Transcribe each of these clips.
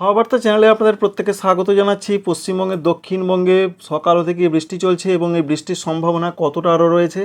হাওয়া বার্তা চ্যানেলে আপনাদের প্রত্যেককে স্বাগত জানাচ্ছি। পশ্চিমবঙ্গের দক্ষিণবঙ্গে সকাল থেকে বৃষ্টি চলছে এবং এই বৃষ্টির সম্ভাবনা কতটা আরও রয়েছে,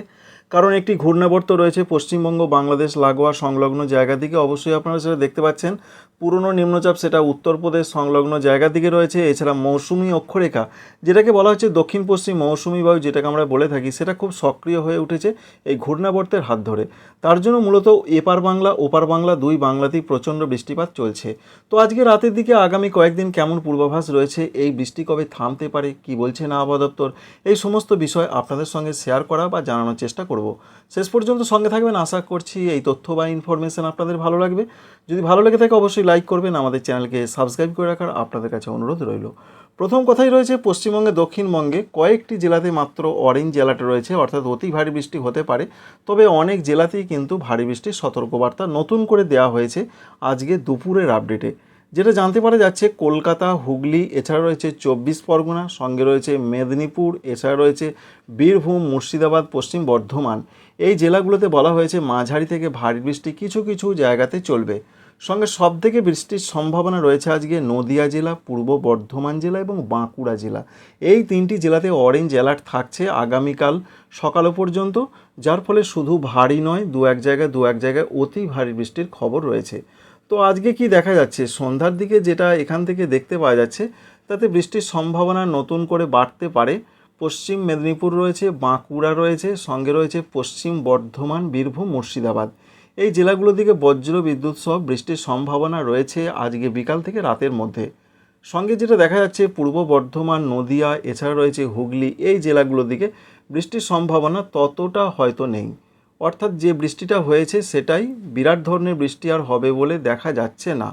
কারণ একটি ঘূর্ণাবর্ত রয়েছে পশ্চিমবঙ্গ বাংলাদেশ লাগোয়া সংলগ্ন জায়গা দিকে। অবশ্যই আপনারা সেটা দেখতে পাচ্ছেন, পুরনো নিম্নচাপ সেটা উত্তরপ্রদেশ সংলগ্ন জায়গা দিকে রয়েছে। এছাড়া মৌসুমি অক্ষরেখা, যেটাকে বলা হচ্ছে দক্ষিণ পশ্চিম মৌসুমি বায়ু, যেটাকে আমরা বলে থাকি, সেটা খুব সক্রিয় হয়ে উঠেছে এই ঘূর্ণাবর্তের হাত ধরে। তার জন্য মূলত এপার বাংলা ওপার বাংলা দুই বাংলাতেই প্রচণ্ড বৃষ্টিপাত চলছে। তো আজকে রাতের দিকে আগামী কয়েকদিন কেমন পূর্বাভাস রয়েছে, এই বৃষ্টি কবে থামতে পারে, কি বলছে না আবহাওয়া দপ্তর, এই সমস্ত বিষয় আপনাদের সঙ্গে শেয়ার করা বা জানানোর চেষ্টা করব। শেষ পর্যন্ত সঙ্গে থাকবেন, আশা করছি এই তথ্য বা ইনফরমেশন আপনাদের ভালো লাগবে। যদি ভালো লেগে থাকে অবশ্যই লাইক করবেন, আমাদের চ্যানেলকে সাবস্ক্রাইব করে রাখার আপনাদের কাছে অনুরোধ রইল। প্রথম কথাই রয়েছে, পশ্চিমবঙ্গে দক্ষিণবঙ্গে কয়েকটি জেলাতে মাত্র অরেঞ্জ অ্যালার্ট রয়েছে, অর্থাৎ অতি ভারী বৃষ্টি হতে পারে। তবে অনেক জেলাতেই কিন্তু ভারী বৃষ্টির সতর্কবার্তা নতুন করে দেওয়া হয়েছে আজকে দুপুরের আপডেটে। যেটা জানতে পারা যাচ্ছে, কলকাতা, হুগলি, এছাড়া রয়েছে 24 পরগনা, সঙ্গে রয়েছে মেদিনীপুর, এছাড়া রয়েছে বীরভূম, মুর্শিদাবাদ, পশ্চিম বর্ধমান, এই জেলাগুলোতে বলা হয়েছে মাঝারি থেকে ভারী বৃষ্টি কিছু কিছু জায়গাতে চলবে। সঙ্গে সবথেকে বৃষ্টির সম্ভাবনা রয়েছে আজকে নদিয়া জেলা, পূর্ব বর্ধমান জেলা এবং বাঁকুড়া জেলা। এই তিনটি জেলাতে অরেঞ্জ অ্যালার্ট থাকছে আগামীকাল সকাল পর্যন্ত, যার ফলে শুধু ভারী নয়, দু এক জায়গায় অতি ভারী বৃষ্টির খবর রয়েছে। তো আজকে কি দেখা যাচ্ছে, সন্ধ্যার দিকে যেটা এখান থেকে দেখতে পাওয়া যাচ্ছে, তাতে বৃষ্টির সম্ভাবনা নতুন করে বাড়তে পারে। পশ্চিম মেদিনীপুর রয়েছে, বাঁকুড়া রয়েছে, সঙ্গে রয়েছে পশ্চিম বর্ধমান, বীরভূম, মুর্শিদাবাদ, এই জেলাগুলোর দিকে বজ্র বিদ্যুৎ সহ বৃষ্টির সম্ভাবনা রয়েছে আজকে বিকাল থেকে রাতের মধ্যে। সঙ্গে যেটা দেখা যাচ্ছে, পূর্ব বর্ধমান, নদিয়া, এছাড়া রয়েছে হুগলি, এই জেলাগুলোর দিকে বৃষ্টির সম্ভাবনা ততটা হয়তো নেই। অর্থাৎ যে বৃষ্টিটা হয়েছে সেটাই বিরাট ধরনের বৃষ্টি আর হবে বলে দেখা যাচ্ছে না।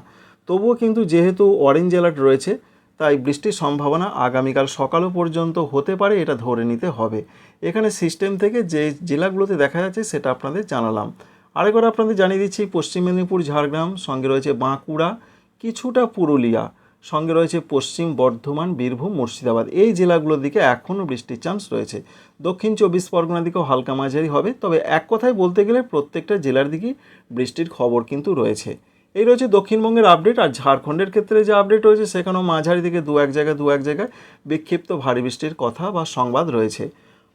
তবুও কিন্তু যেহেতু অরেঞ্জ অ্যালার্ট রয়েছে, তাই বৃষ্টির সম্ভাবনা আগামীকাল সকালও পর্যন্ত হতে পারে, এটা ধরে নিতে হবে। এখানে সিস্টেম থেকে যে জেলাগুলোতে দেখা যাচ্ছে সেটা আপনাদের জানালাম। আরেকবার আপনাদের জানিয়ে দিচ্ছি, পশ্চিম মেদিনীপুর, ঝাড়গ্রাম, সঙ্গে রয়েছে বাঁকুড়া, কিছুটা পুরুলিয়া, সঙ্গে রয়েছে পশ্চিম বর্ধমান, বীরভূম, মুর্শিদাবাদ, এই জেলাগুলোর দিকে এখনও বৃষ্টির চান্স রয়েছে। দক্ষিণ 24 পরগনার দিকেও হালকা মাঝারি হবে। তবে এক কথায় বলতে গেলে প্রত্যেকটা জেলার দিকেই বৃষ্টির খবর কিন্তু রয়েছে। এই রয়েছে দক্ষিণবঙ্গের আপডেট। আর ঝাড়খণ্ডের ক্ষেত্রে যে আপডেট রয়েছে, সেখানেও মাঝারি থেকে দু এক জায়গায় বিক্ষিপ্ত ভারী বৃষ্টির কথা বা সংবাদ রয়েছে।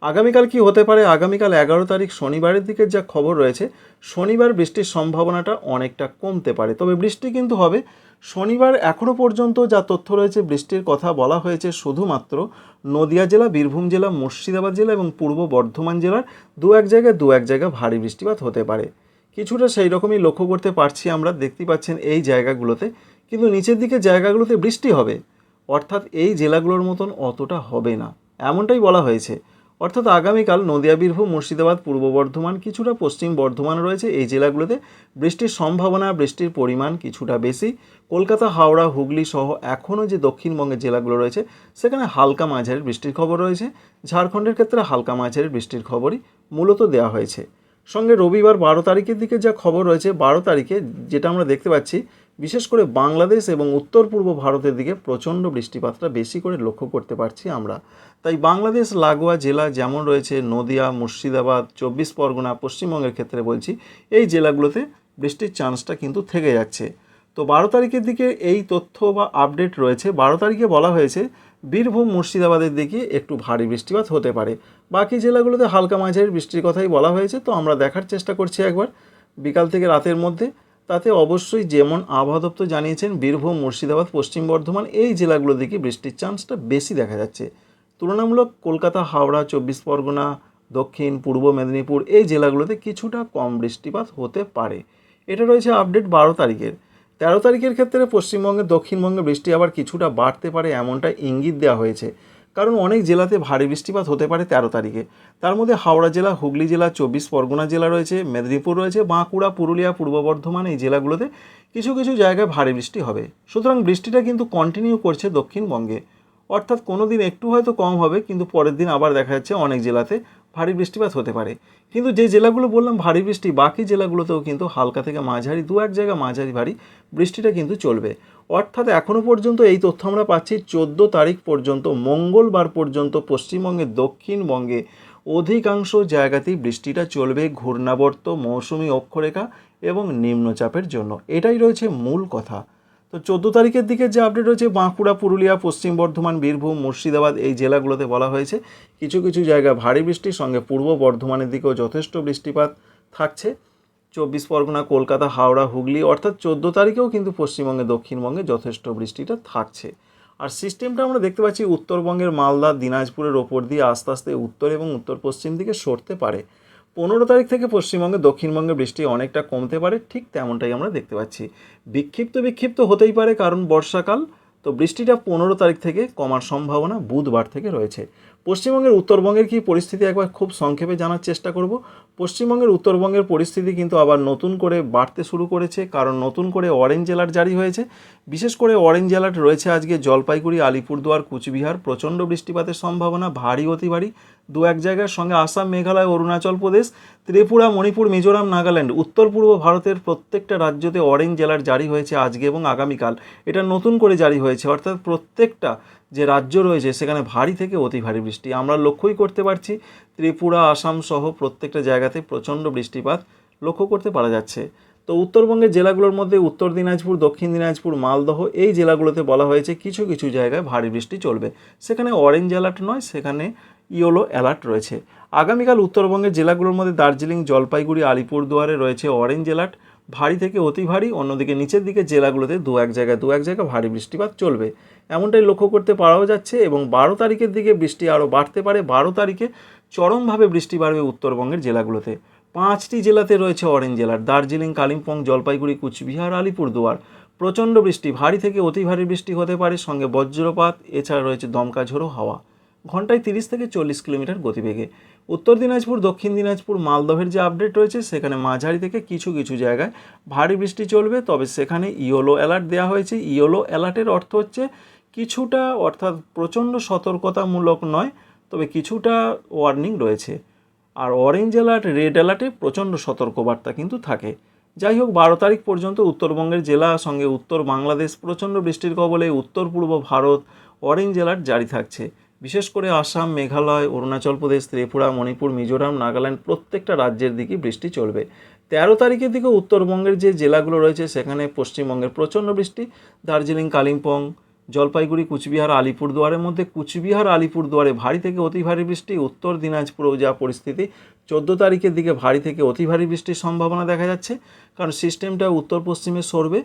আগামীকাল কি হতে পারে, আগামীকাল 11 তারিখ শনিবারের দিকে যা খবর রয়েছে, শনিবার বৃষ্টির সম্ভাবনাটা অনেকটা কমতে পারে, তবে বৃষ্টি কিন্তু হবে। শনিবার এখনও পর্যন্ত যা তথ্য রয়েছে, বৃষ্টির কথা বলা হয়েছে শুধুমাত্র নদিয়া জেলা, বীরভূম জেলা, মুর্শিদাবাদ জেলা এবং পূর্ব বর্ধমান জেলার দু এক জায়গায় ভারী বৃষ্টিপাত হতে পারে। কিছুটা সেই রকমই লক্ষ্য করতে পারছি আমরা, দেখতেই পাচ্ছেন এই জায়গাগুলোতে। কিন্তু নিচের দিকে জায়গাগুলোতে বৃষ্টি হবে, অর্থাৎ এই জেলাগুলোর মতন অতটা হবে না, এমনটাই বলা হয়েছে। অর্থাৎ আগামীকাল নদিয়া, বীরভূম, মুর্শিদাবাদ, পূর্ব বর্ধমান, কিছুটা পশ্চিম বর্ধমান রয়েছে, এই জেলাগুলোতে বৃষ্টির সম্ভাবনা, বৃষ্টির পরিমাণ কিছুটা বেশি। কলকাতা, হাওড়া, হুগলি সহ এখনও যে দক্ষিণবঙ্গের জেলাগুলো রয়েছে, সেখানে হালকা মাঝারি বৃষ্টির খবর রয়েছে। ঝাড়খণ্ডের ক্ষেত্রে হালকা মাঝারি বৃষ্টির খবরই মূলত দেওয়া হয়েছে। সঙ্গে রবিবার 12 তারিখের দিকে যা খবর রয়েছে, 12 তারিখে যেটা আমরা দেখতে পাচ্ছি, বিশেষ করে বাংলাদেশ এবং উত্তর পূর্ব ভারতের দিকে প্রচণ্ড বৃষ্টিপাতটা বেশি করে লক্ষ্য করতে পারছি আমরা। তাই বাংলাদেশ লাগোয়া জেলা যেমন রয়েছে নদিয়া, মুর্শিদাবাদ, 24 পরগনা, পশ্চিমবঙ্গের ক্ষেত্রে বলছি, এই জেলাগুলোতে বৃষ্টির চান্সটা কিন্তু থেকে যাচ্ছে। তো 12 তারিখের দিকে এই তথ্য বা আপডেট রয়েছে। 12 তারিখে বলা হয়েছে বীরভূম, মুর্শিদাবাদের দিকে একটু ভারী বৃষ্টিপাত হতে পারে। বাকি জেলাগুলোতে হালকা মাঝারি বৃষ্টির কথাই বলা হয়েছে। তো আমরা দেখার চেষ্টা করছি একবার বিকাল থেকে রাতের মধ্যে। তাতে অবশ্যই যেমন আবহাওয়া দপ্তর জানিয়েছেন, বীরভূম, মুর্শিদাবাদ, পশ্চিম বর্ধমান, এই জেলাগুলোর দিকে বৃষ্টির চান্সটা বেশি দেখা যাচ্ছে। তুলনামূলক কলকাতা, হাওড়া, 24 পরগনা, দক্ষিণ পূর্ব মেদিনীপুর, এই জেলাগুলোতে কিছুটা কম বৃষ্টিপাত হতে পারে। এটা রয়েছে আপডেট 12 তারিখের। 13 তারিখের ক্ষেত্রে পশ্চিমবঙ্গের দক্ষিণবঙ্গে বৃষ্টি আবার কিছুটা বাড়তে পারে, এমনটা ইঙ্গিত দেওয়া হয়েছে। কারণ অনেক জেলাতে ভারী বৃষ্টিপাত হতে পারে 13 তারিখে। তার মধ্যে হাওড়া জেলা, হুগলি জেলা, 24 পরগনা জেলা রয়েছে, মেদিনীপুর রয়েছে, বাঁকুড়া, পুরুলিয়া, পূর্ব বর্ধমান, এই জেলাগুলোতে কিছু কিছু জায়গায় ভারী বৃষ্টি হবে। সুতরাং বৃষ্টিটা কিন্তু কন্টিনিউ করছে দক্ষিণবঙ্গে। অর্থাৎ কোনো দিন একটু হয়তো কম হবে, কিন্তু পরের দিন আবার দেখা যাচ্ছে অনেক জেলাতে ভারী বৃষ্টিপাত হতে পারে। কিন্তু যে জেলাগুলো বললাম ভারী বৃষ্টি, বাকি জেলাগুলোতেও কিন্তু হালকা থেকে মাঝারি, দু এক জায়গা মাঝারি ভারী বৃষ্টিটা কিন্তু চলবে। অর্থাৎ এখনও পর্যন্ত এই তথ্য আমরা পাচ্ছি 14 তারিখ পর্যন্ত, মঙ্গলবার পর্যন্ত পশ্চিমবঙ্গের দক্ষিণবঙ্গে অধিকাংশ জায়গাতেই বৃষ্টিটা চলবে ঘূর্ণাবর্ত, মৌসুমি অক্ষরেখা এবং নিম্নচাপের জন্য। এটাই রয়েছে মূল কথা। তো তো 14 তারিখের দিকে যে আপডেট হয়েছে, বাঁকুড়া, পুরুলিয়া, পশ্চিম বর্ধমান, বীরভূম, মুর্শিদাবাদ এই জেলাগুলোতে বলা হয়েছে কিছু কিছু জায়গায় ভারী বৃষ্টির সঙ্গে পূর্ব বর্ধমানের দিকেও যথেষ্ট বৃষ্টিপাত থাকছে। 24 পরগনা, কলকাতা, হাওড়া, হুগলি অর্থাৎ 14 তারিখেও কিন্তু পশ্চিমবঙ্গে দক্ষিণবঙ্গে যথেষ্ট বৃষ্টিটা থাকছে। আর সিস্টেমটা আমরা দেখতে পাচ্ছি উত্তরবঙ্গের মালদা, দিনাজপুরের ওপর দিয়ে আস্তে আস্তে উত্তর এবং উত্তর পশ্চিম দিকে সরতে পারে। 15 তারিখ থেকে পশ্চিমবঙ্গে দক্ষিণবঙ্গে বৃষ্টি অনেকটা কমতে পারে, ঠিক তেমনটাই আমরা দেখতে পাচ্ছি। বিক্ষিপ্ত হতেই পারে, কারণ বর্ষাকাল। তো বৃষ্টিটা 15 তারিখ থেকে কমার সম্ভাবনা বুধবার থেকে রয়েছে। পশ্চিমবঙ্গের উত্তরবঙ্গের কী পরিস্থিতি একবার খুব সংক্ষেপে জানার চেষ্টা করব। পশ্চিমবঙ্গের উত্তরবঙ্গের পরিস্থিতি কিন্তু আবার নতুন করে বাড়তে শুরু করেছে, কারণ নতুন করে অরেঞ্জ অ্যালার্ট জারি হয়েছে। বিশেষ করে অরেঞ্জ অ্যালার্ট রয়েছে আজকে জলপাইগুড়ি, আলিপুরদুয়ার, কুচবিহার। প্রচণ্ড বৃষ্টিপাতের সম্ভাবনা, ভারী অতি ভারী দু এক জায়গার সঙ্গে আসাম, মেঘালয়, অরুণাচল প্রদেশ, ত্রিপুরা, মণিপুর, মিজোরাম, নাগাল্যান্ড, উত্তর পূর্ব ভারতের প্রত্যেকটা রাজ্যতে অরেঞ্জ অ্যালার্ট জারি হয়েছে আজকে এবং আগামীকাল। এটা নতুন করে জারি হয়েছে, অর্থাৎ প্রত্যেকটা যে রাজ্য রয়েছে সেখানে ভারী থেকে অতি ভারী বৃষ্টি আমরা লক্ষ্যই করতে পারছি। ত্রিপুরা, আসাম সহ প্রত্যেকটা জায়গাতে প্রচণ্ড বৃষ্টিপাত লক্ষ্য করতে পারা যাচ্ছে। তো উত্তরবঙ্গের জেলাগুলোর মধ্যে উত্তর দিনাজপুর, দক্ষিণ দিনাজপুর, মালদহ এই জেলাগুলোতে বলা হয়েছে কিছু কিছু জায়গায় ভারী বৃষ্টি চলবে। সেখানে অরেঞ্জ অ্যালার্ট নয়, সেখানে ইয়েলো অ্যালার্ট রয়েছে। আগামীকাল উত্তরবঙ্গের জেলাগুলোর মধ্যে দার্জিলিং, জলপাইগুড়ি, আলিপুরদুয়ারে রয়েছে অরেঞ্জ অ্যালার্ট, ভারী থেকে অতি ভারী। অন্যদিকে নিচের দিকে জেলাগুলোতে দু এক জায়গায় ভারী বৃষ্টিপাত চলবে, এমনটাই লক্ষ্য করতে পারাও যাচ্ছে। এবং 12 তারিখের দিকে বৃষ্টি আরও বাড়তে পারে। 12 তারিখে চরমভাবে বৃষ্টি বাড়বে উত্তরবঙ্গের জেলাগুলোতে। 5টি জেলাতে রয়েছে অরেঞ্জ অ্যালার্ট: দার্জিলিং, কালিম্পং, জলপাইগুড়ি, কুচবিহার, আলিপুরদুয়ার। প্রচণ্ড বৃষ্টি, ভারী থেকে অতি ভারী বৃষ্টি হতে পারে, সঙ্গে বজ্রপাত। এছাড়া রয়েছে দমকা ঝোড়ো হাওয়া, ঘন্টায় 30 থেকে 40 কিলোমিটার গতিবেগে। উত্তর দিনাজপুর, দক্ষিণ দিনাজপুর, মালদহের যে আপডেট রয়েছে সেখানে মাঝারি থেকে কিছু কিছু জায়গায় ভারী বৃষ্টি চলবে, তবে সেখানে ইয়েলো অ্যালার্ট দেওয়া হয়েছে। ইয়েলো অ্যালার্টের অর্থ হচ্ছে কিছুটা, অর্থাৎ প্রচণ্ড সতর্কতামূলক নয়, তবে কিছুটা ওয়ার্নিং রয়েছে। আর অরেঞ্জ অ্যালার্ট, রেড অ্যালার্টে প্রচণ্ড সতর্কবার্তা কিন্তু থাকে। যাই হোক, 12 তারিখ পর্যন্ত উত্তরবঙ্গের জেলা সঙ্গে উত্তর বাংলাদেশ প্রচণ্ড বৃষ্টির কবলে, উত্তর পূর্ব ভারত অরেঞ্জ অ্যালার্ট জারি থাকছে। বিশেষ করে আসাম, মেঘালয়, অরুণাচল প্রদেশ, ত্রিপুরা, মণিপুর, মিজোরাম, নাগাল্যান্ড প্রত্যেকটা রাজ্যের দিকে বৃষ্টি চলবে। 13 তারিখের দিকে উত্তরবঙ্গের যে জেলাগুলো রয়েছে সেখানে পশ্চিমবঙ্গের প্রচণ্ড বৃষ্টি। দার্জিলিং, কালিম্পং, জলপাইগুড়ি, কুচবিহার, আলিপুরদুয়ারের মধ্যে কুচবিহার, আলিপুরদুয়ারে ভারী থেকে অতি ভারী বৃষ্টি। উত্তর দিনাজপুরেও যা পরিস্থিতি, 14 তারিখের দিকে ভারী থেকে অতি ভারী বৃষ্টির সম্ভাবনা দেখা যাচ্ছে, কারণ সিস্টেমটা উত্তর পশ্চিমে সরবে।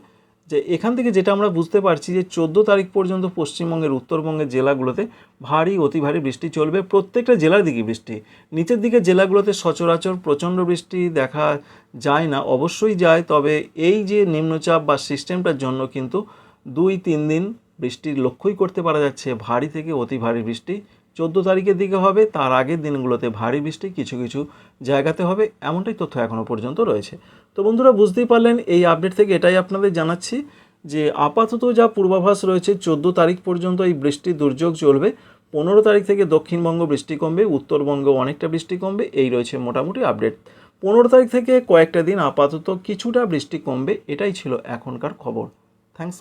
যে এখান থেকে যেটা আমরা বুঝতে পারছি যে 14 তারিখ পর্যন্ত পশ্চিমবঙ্গের উত্তরবঙ্গের জেলাগুলোতে ভারী অতি ভারী বৃষ্টি চলবে। প্রত্যেকটা জেলার দিকে বৃষ্টি। নিচের দিকে জেলাগুলোতে সচরাচর প্রচণ্ড বৃষ্টি দেখা যায় না, অবশ্যই যায়, তবে এই যে নিম্নচাপ বা সিস্টেমটার জন্য কিন্তু 2-3 দিন বৃষ্টির লক্ষ্যই করতে পারা যাচ্ছে। ভারী থেকে অতি ভারী বৃষ্টি 14 তারিখের দিকে হবে, তার আগের দিনগুলোতে ভারী বৃষ্টি কিছু কিছু জায়গাতে হবে, এমনটাই তথ্য এখনও পর্যন্ত রয়েছে। তো বন্ধুরা, বুঝতেই পারলেন এই আপডেট থেকে এটাই আপনাদের জানাচ্ছি যে আপাতত যা পূর্বাভাস রয়েছে 14 তারিখ পর্যন্ত এই বৃষ্টির দুর্যোগ চলবে। 15 তারিখ থেকে দক্ষিণবঙ্গ বৃষ্টি কমবে, উত্তরবঙ্গে অনেকটা বৃষ্টি কমবে, এই রয়েছে মোটামুটি আপডেট। 15 তারিখ থেকে কয়েকটা দিন আপাতত কিছুটা বৃষ্টি কমবে, এটাই ছিল এখনকার খবর। থ্যাঙ্কস।